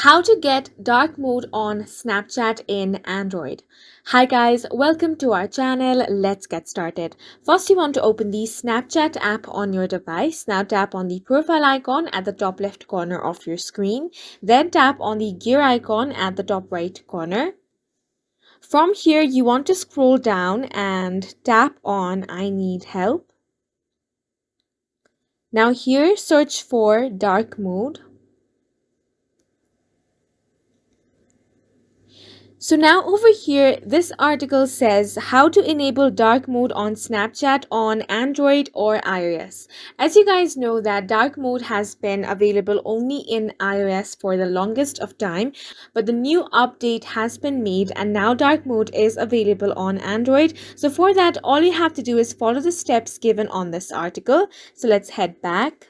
How to get dark mode on Snapchat in Android. Hi guys, welcome to our channel. Let's get started. First, you want to open the Snapchat app on your device. Now tap on the profile icon at the top left corner of your screen. Then tap on the gear icon at the top right corner. From here, you want to scroll down and tap on I need help. Now here, search for dark mode. So now over here, this article says how to enable dark mode on Snapchat on Android or iOS. As you guys know that dark mode has been available only in iOS for the longest of time, but the new update has been made and now dark mode is available on Android. So for that, all you have to do is follow the steps given on this article. So let's head back.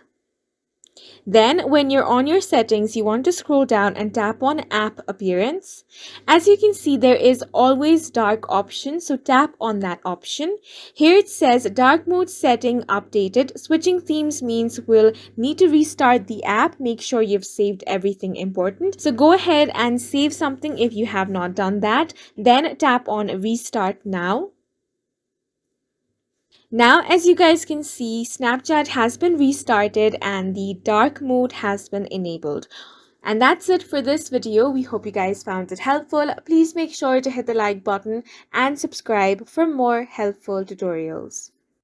Then when you're on your settings, you want to scroll down and tap on app appearance. As you can see, there is always dark option, so tap on that option. Here it says dark mode setting updated. Switching themes means we'll need to restart the app. Make sure you've saved everything important. So go ahead and save something if you have not done that. Then tap on restart now. Now, as you guys can see, Snapchat has been restarted and the dark mode has been enabled. And that's it for this video. We hope you guys found it helpful. Please make sure to hit the like button and subscribe for more helpful tutorials.